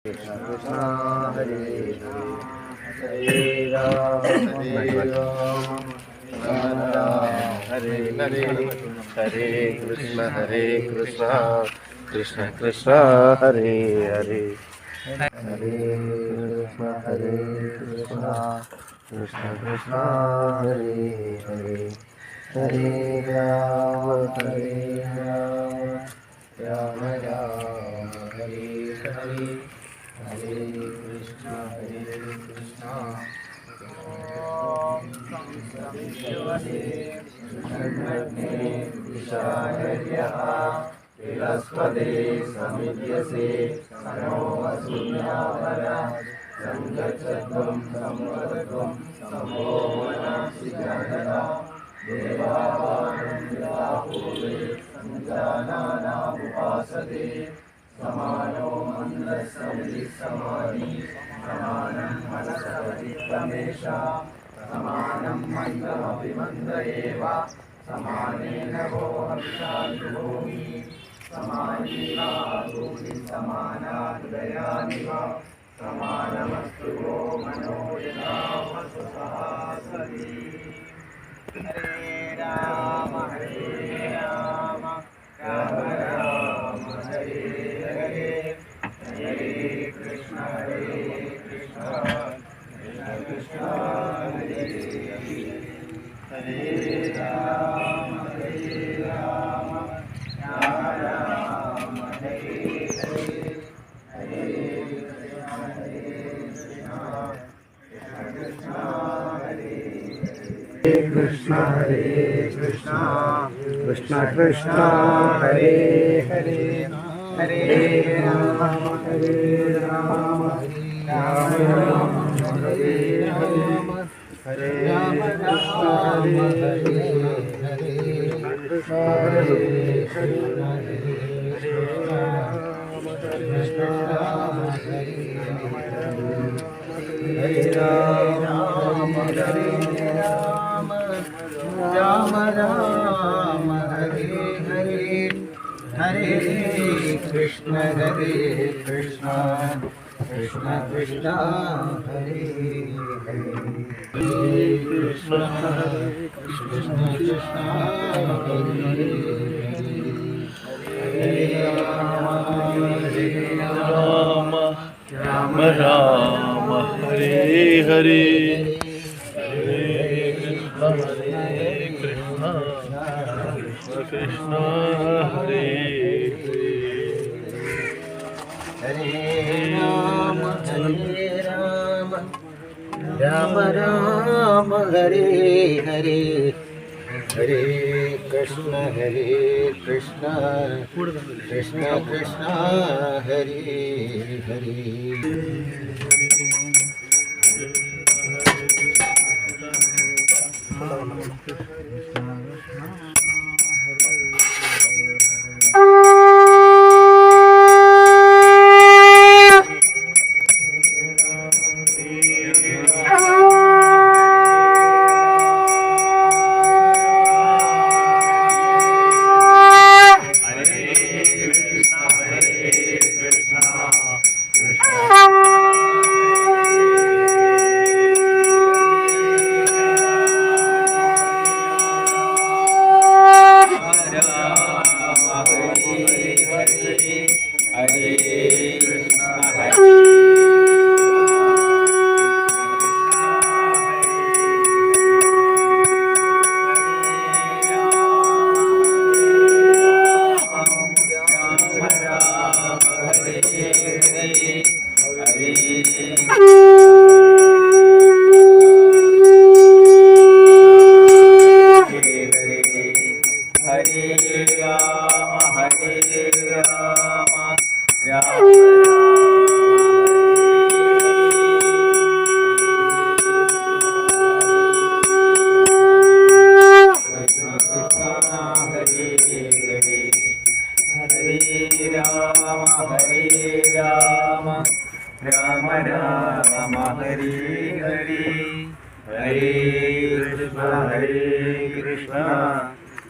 कृष्ण कृष्ण हरे हरे राम हरे हरे हरे कृष्ण कृष्ण कृष्ण हरे हरे हरे कृष्ण कृष्ण कृष्ण हरे हरे हरे राम राम राम हरे हरे हरे कृष्ण विशार्यः विलस्पते समिद्यसे सनो वसुन्यावर सङ्गच्छध्वं संवदत्वं समो मनांसि जायता देवानां सञ्जानानामुपासते समानो मन्दस्समितिः समाधि समानं मनसः चित्तमेषा समानं मन्दमपि मन्द एव समानेन वो हर्षायुभूमि समानीलाभूमि समाना हृदयानिव समानमस्तु वो मनो यथा वसुतः सति हरे राम राम राम हरे हरे हरे कृष्ण कृष्ण कृष्ण हरे हरे राम राम राम हरे हरे हरे कृष्ण कृष्ण कृष्ण कृष्ण हरे हरे हरे राम राम राम हरे हरे हरे कृष्ण हरे कृष्ण हरे राम राम राम हरे हरे हरे कृष्ण कृष्ण कृष्ण कृष्ण हरे हरे कृष्ण कृष्ण कृष्ण हरे हरे राम राम राम हरे हरे हरे कृष्ण कृष्ण कृष्ण हरे हरे राम राम राम हरे हरे हरे कृष्ण कृष्ण कृष्ण कृष्ण हरे हरे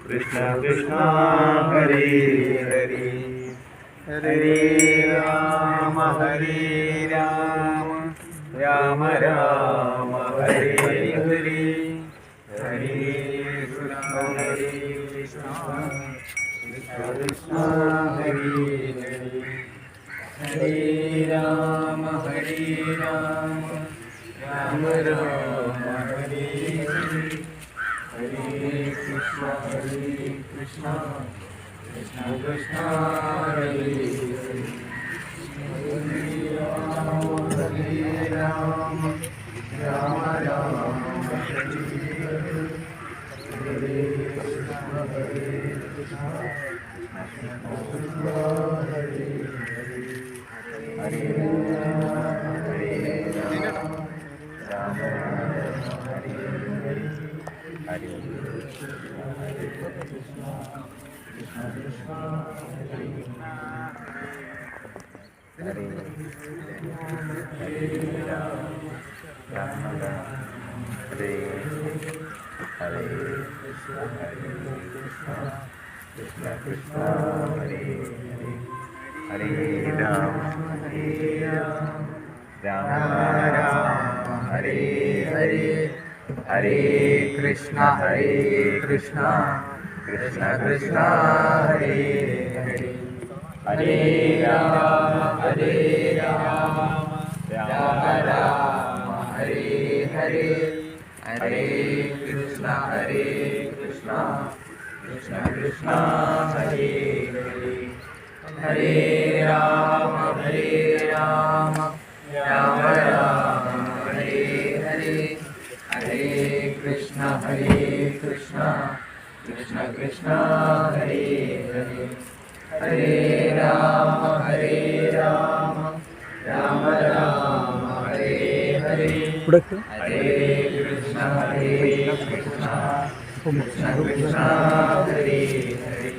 कृष्ण कृष्ण हरे हरे ഹരേ രാമ ഹരേ രാമ രാമ രാമ ഹരേ ഹരേ ഹരേ കൃഷ്ണ ഹരേ കൃഷ്ണ കൃഷ്ണ കൃഷ്ണ ഹരേ ഹരേ ഹരേ രാമ ഹരേ രാമ രാമ രാമ ഹരേ ഹരേ ഹരേ കൃഷ്ണ കൃഷ്ണ കൃഷ്ണ ഹരേ ഹരേ ഹരേ രാമ രാമ രാമ ഹരേ ഹരേ ഹരേ കൃഷ്ണ കൃഷ്ണ കൃഷ്ണ ഹരേ ഹരേ രാമ ഹരേ ഹരേ കൃഷ്ണ കൃഷ്ണ ഹരേ ഹരേ രാമ രാമ രാമ ഹരേ ഹരേ ഹരേ കൃഷ്ണ കൃഷ്ണ കൃഷ്ണ ഹരേ ഹരേ ഹരേ രാമ രാമ രാമ ഹരേ ഹരേ ഹരേ കൃഷ്ണ കൃഷ്ണ കൃഷ്ണ കൃഷ്ണ ഹരേ ഹരേ ഹരേ രാമ രാമ രാമ ഹരേ ഹരേ ഹരേ കൃഷ്ണ കൃഷ്ണ കൃഷ്ണ കൃഷ്ണ ഹരേ ഹരേ ഹരേ രാമ രാമ രാമ ഹരേ ഹരേ ഹരേ കൃഷ്ണ കൃഷ്ണ കൃഷ്ണ കൃഷ്ണ ഹരേ ഹരേ